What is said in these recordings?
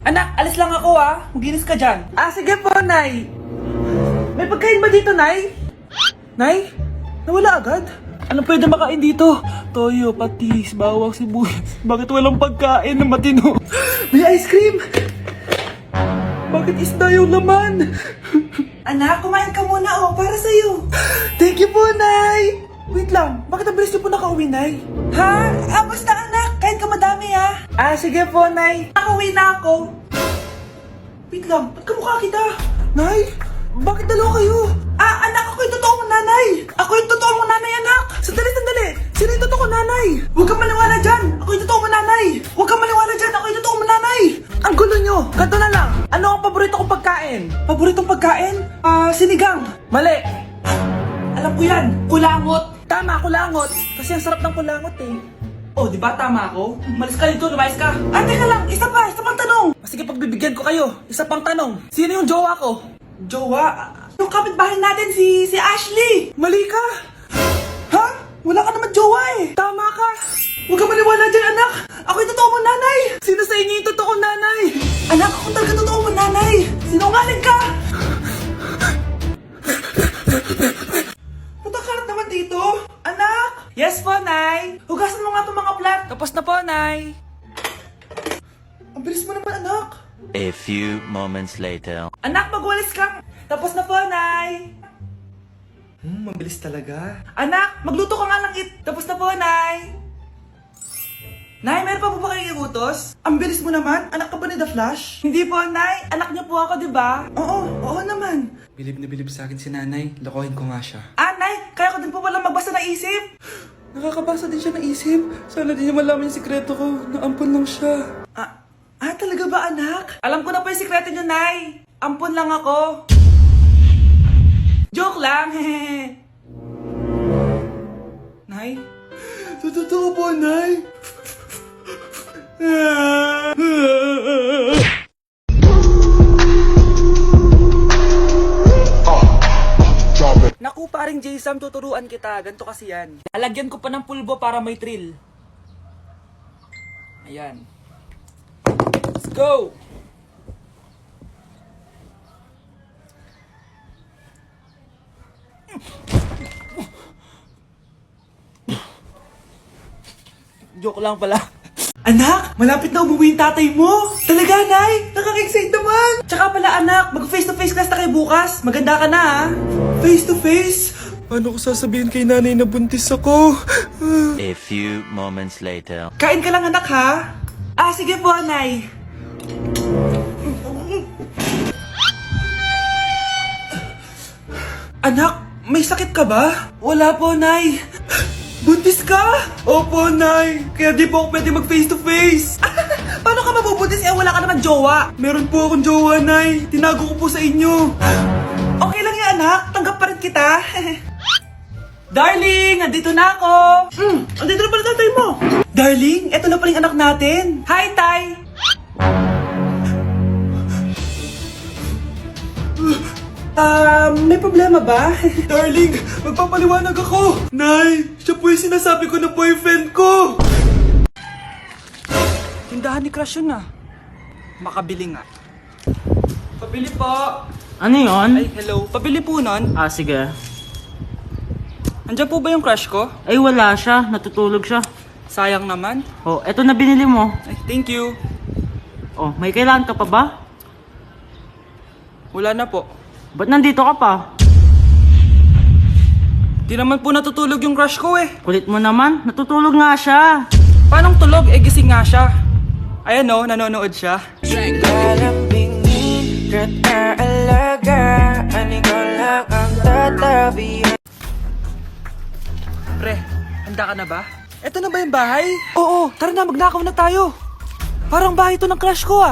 Anak, alis lang ako Maginis ka dyan. Sige po, Nay. May pagkain ba dito, Nay? Nay? Nawala agad? Anong pwede makain dito? Toyo, patis, bawang, sibuyas. Bakit walang pagkain na matino? May ice cream! Bakit isda yung laman? Anak, kumain ka muna para sa'yo. Thank you po, Nay! Wait lang, bakit ang bilis niyo po nakauwi, Nay? Basta anak, kain ka madami sige po, Nay. Nakauwi na ako. Wait lang, ba't kamukha kita? Nay, bakit dalawa kayo? Anak, ako yung totoo mong nanay. Ako yung totoo mong nanay, anak. Sandali. Sino yung totoo mong nanay? Huwag kang maniwala dyan. Ako yung totoo mong nanay. Huwag kang maniwala dyan. Ako yung totoo mong nanay. Ang gulo nyo. Ganto na lang. Ano ang paborito kong pagkain? Paboritong pagkain? Sinigang. Mali. Alam ko yan. Kulangot. Tama, kulangot. Kasi ang sarap ng kulangot di ba tama ako? Malis ka dito, lumayas ka. Teka lang. Isa pang tanong. Sige, pagbibigyan ko kayo. Isa pang tanong. Sino yung jowa ko? Jowa? Yung kapitbahay natin, si Ashley! Mali ka! Wala ka naman jowa Tama ka! Huwag ka maniwala dyan, anak! Ako yung totoo mong nanay! Sino sa inyo yung totoo nanay? Anak, ako talaga totoo mong nanay! Sinungaling ka! Patakarat naman dito! Anak! Yes po, Nay! Hugasan mo nga itong mga plat! Tapos na po, Nay! Ang bilis mo naman, anak! A few moments later. Anak, magwalis ka! Tapos na po, Nay! Mabilis talaga. Anak, magluto ka nga ng Tapos na po, Nay! Nay, meron pa po ba kayong iutos? Ang bilis mo naman. Anak ka ba ni The Flash? Hindi po, Nay. Anak niyo po ako, di ba? Oo naman. Bilib na bilib sa akin si Nanay. Lokohin ko nga siya. Nay, kaya ko din po pala magbasa ng isip. Nakakabasa din siya ng isip. Sana din niya malaman yung sikreto ko. Naampon lang siya. Talaga ba, anak? Alam ko na po yung sikreto niyo, Nay. Ampon lang ako. Joke lang, Nay? Totoo po, Nay? Naku, paring Jason, tuturuan kita. Ganto kasi yan. Alagyan ko pa ng pulbo para may thrill. Ayan. Let's go! Joke lang pala. Anak, malapit na umuwi yung tatay mo. Talaga, Nay? Nakaka-excite naman. Tsaka pala, anak, mag-face-to-face class na kayo bukas. Maganda ka na, Face-to-face? Paano ko sasabihin kay nanay na buntis ako? A few moments later. Kain ka lang, anak, ha? Sige po, Nay. Anak, may sakit ka ba? Wala po, Nay. Buntis ka? Opo, Nay. Kaya di po ako pwede mag-face to face. Paano ka mabubuntis wala ka naman jowa? Meron po akong jowa, Nay. Tinago ko po sa inyo. Okay lang yan, anak. Tanggap pa rin kita. Darling, nandito na ako. Andito na pala tatay mo. Darling, eto na pala yung anak natin. Hi, Tay. May problema ba? Darling, magpapaliwanag ako. Nay, siya po yung sinasabi ko na boyfriend ko. Tindahan ni Crush yun Makabili nga. Pabili po. Ano yun? Ay, hello. Pabili po nun. Sige. Andiyan po ba yung crush ko? Ay, wala siya. Natutulog siya. Sayang naman. Eto na binili mo. Ay, thank you. May kailangan ka pa ba? Wala na po. Ba't nandito ka pa? Di naman po natutulog yung crush ko Kulit mo naman. Natutulog nga siya. Paanong tulog? Gising nga siya. Ayan nanonood siya. Pre, handa ka na ba? Eto na ba yung bahay? Oo, tara na, magnakaw na tayo. Parang bahay to ng crush ko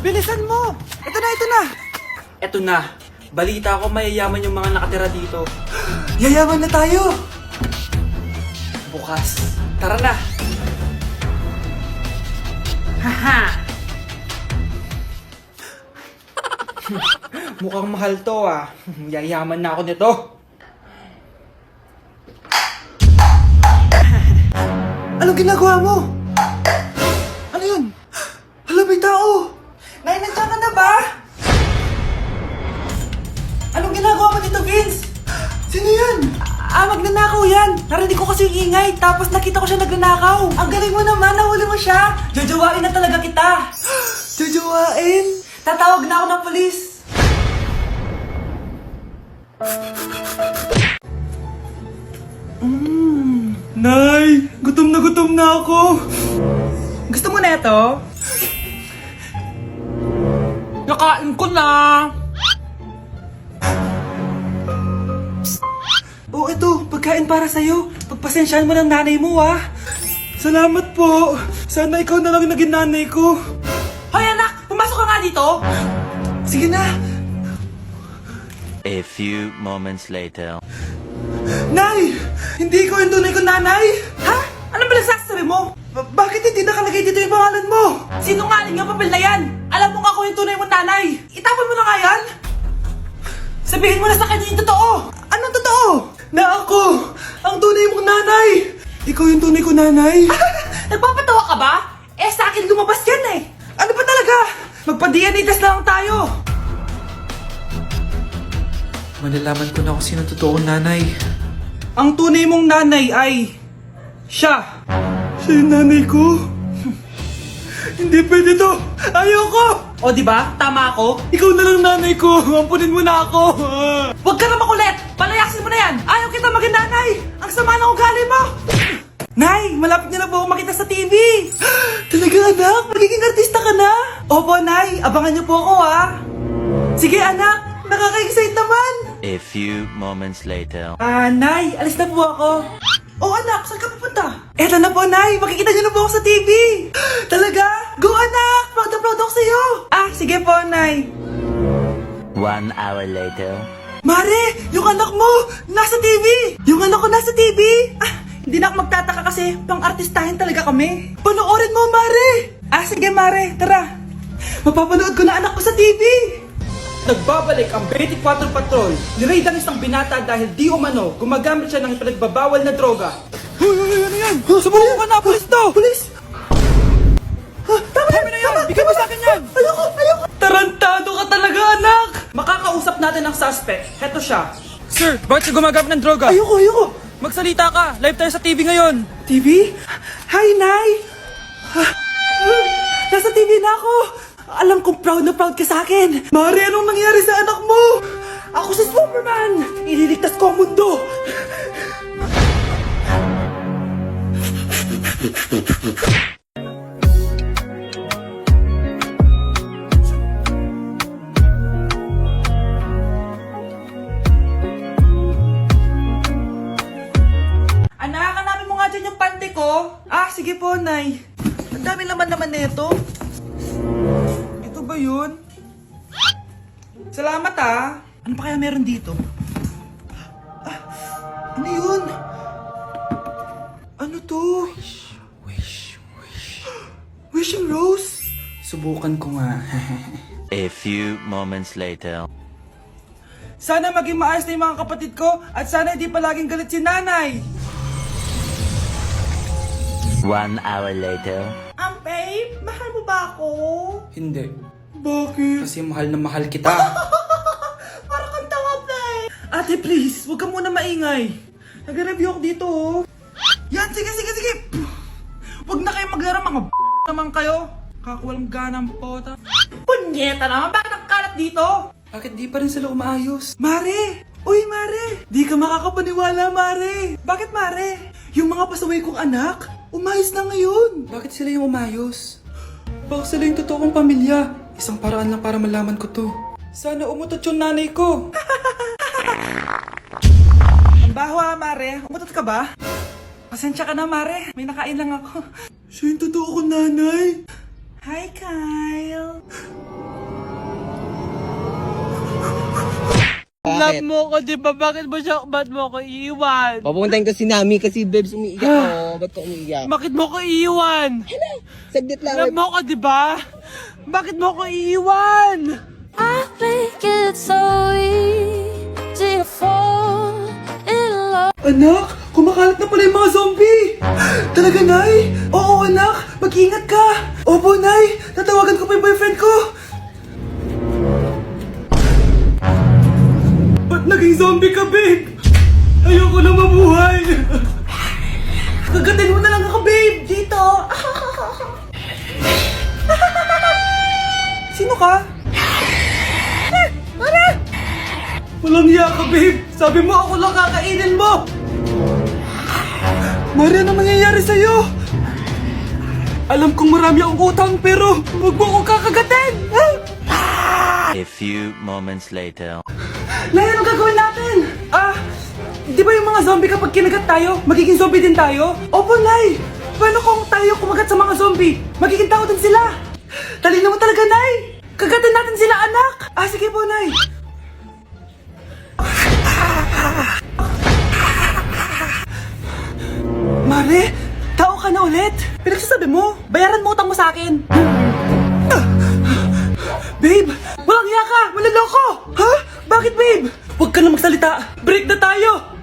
Bilisan mo! Ito na! Eto na. Balita ko mayayaman yung mga nakatira dito. Yayaman na tayo! Bukas. Tara na! Haha! Mukhang mahal to Yayaman na ako nito. Anong ginagawa mo? Ano yun? Hala, may tao! Nay! Magnanakaw yan! Narinig ko kasi yung ingay, tapos nakita ko siya nagnanakaw. Ang galing mo naman, nahuli mo siya. Jojowain na talaga kita. Jojowain? Tatawag na ako ng polis. Nay, gutom na ako. Gusto mo na ito? Nakain ko na. Oh, ito, pagkain para sa'yo. Pagpasensyahan mo ng nanay mo, ah. Salamat po. Sana ikaw na lang naging nanay ko. Hoy, anak! Pumasok ka nga dito! Sige na. A few moments later. Nay! Hindi ko yung tunay kong nanay! Ha? Ano ba nagsasabi mo? Bakit hindi nakalagay dito yung pangalan mo? Sinungaling ang papel na yan! Alam mo nga ako yung tunay mong nanay! Itapon mo na nga yan! Sabihin mo na sa kanya yung totoo! Anong totoo? Na ako! Ang tunay mong nanay! Ikaw yung tunay ko nanay! Nagpapatawa ka ba? Eh sa akin lumabas yan eh! Ano ba talaga? Magpa-DNA test na lang tayo! Malalaman ko na kung sino totoong nanay. Ang tunay mong nanay ay... siya! Siya yung nanay ko? Hindi pwede to! Ayoko! O diba? Tama ako? Ikaw na lang nanay ko! Ampunin mo na ako! Huwag ka na makulit! Palayasin mo na yan! Ayaw kita maging nanay! Ang sama ng ugali mo! Nay! Malapit niyo na po ako makita sa TV! Talaga anak? Magiging artista ka na? Opo, Nay! Abangan niyo po ako, ha? Sige, anak! Nakaka-excite naman! A few moments later. Nay! Alis na po ako! Oh, anak! Saan ka pupunta? Eto na po, Nay! Makikita niyo na po ako sa TV! Talaga? Go, anak! Proud na proud ako sa'yo! Sige po, Nay! 1 hour later. Mare! Yung anak mo! Nasa TV! Yung anak ko nasa TV! Hindi na ako magtataka kasi pang-artistahin talaga kami. Panoorin mo, Mare! Sige, Mare. Tara. Mapapanood ko na anak ko sa TV! Nagbabalik ang 24 Patrol. Niraid ang isang binata dahil di umano gumagamit siya ng pinagbabawal na droga. Ano yan? Sumulong ka na! Pulis to! Pulis! Tama na yan! Bigay mo sa akin yan! Ayoko! Tarantado ka talaga, anak! Makakausap natin ang suspect. Heto siya. Sir, bakit siya gumagamit ng droga? Ayoko! Magsalita ka! Live tayo sa TV ngayon! TV? Hi, Nay! Nasa TV na ako! Alam kong proud na proud ka sa akin! Mare, anong nangyari sa anak mo? Ako si Superman! Ililigtas ko ang mundo! Anak, hanapin mo nga dyan yung pante ko. Sige po, Nay. Ang dami naman nito. Ito ba yun? Salamat, Ano pa kaya meron dito? Ano yun? Ano to? Wishing Rose? Subukan ko nga. A few moments later. Sana maging maayos na yung mga kapatid ko at sana hindi palaging galit si nanay. 1 hour later. Babe, mahal mo ba ako? Hindi. Bakit? Kasi mahal na mahal kita. Parang kang tanga, babe. Ate, please, huwag ka muna maingay. Nag-review ako dito, Yan, sige. Huwag na kayo maglaro, mga naman kayo. Kakawalang ganang pota. Punyeta naman, bakit nagkalat dito? Bakit di pa rin sila umaayos? Mare! Uy, Mare! Di ka makakapaniwala, Mare! Bakit, Mare? Yung mga pasaway kong anak, umayos na ngayon. Bakit sila yung umayos? Baka sila yung totoong pamilya. Isang paraan lang para malaman ko to. Sana umutot yung nanay ko. Ang baho, Mare. Umutot ka ba? Pasensya ka na, Mare. May nakain lang ako. Siya yung totoo kong nanay. Hi, Kyle. Love mo ko, di ba? Bakit mo ko iiwan? Papuntahin ko si Nami kasi babes umiiyak ako. Ba't ko umiiyak? Bakit mo ko iiwan? Saglit lang. Love mo ko, di ba? Bakit mo ko iiwan? I think it's so easy to fall in love. Anak, kumakalat na pala yung mga zombie. Talaga, Nay? Oo, anak. Mag-ingat ka. Opo, Nay. Tatawagan ko pa yung boyfriend ko. Ba't naging zombie ka, babe? Ayoko ko na mabuhay. Kagatin mo na lang ako, babe. Dito. Sino ka? Walang hiya ka, babe. Sabi mo ako lang kakainin mo. Mare, ano mangyayari sa'yo? Alam kong marami akong utang pero huwag mo akong kakagatin. A few moments later. Nay, anong gagawin natin? Di ba yung mga zombie kapag kinagat tayo, magiging zombie din tayo? Opo, Nay. Paano kung tayo kumagat sa mga zombie? Magiging tao din sila. Talino mo talaga, Nay. Kagatin natin sila, anak. Sige po, Nay. Mare, tao ka na ulit? Pinagsasabi mo, bayaran mo utang mo sa akin. Babe, walang hiya ka! Maloloko! Ha? Bakit, babe? Huwag ka na magsalita! Break na tayo!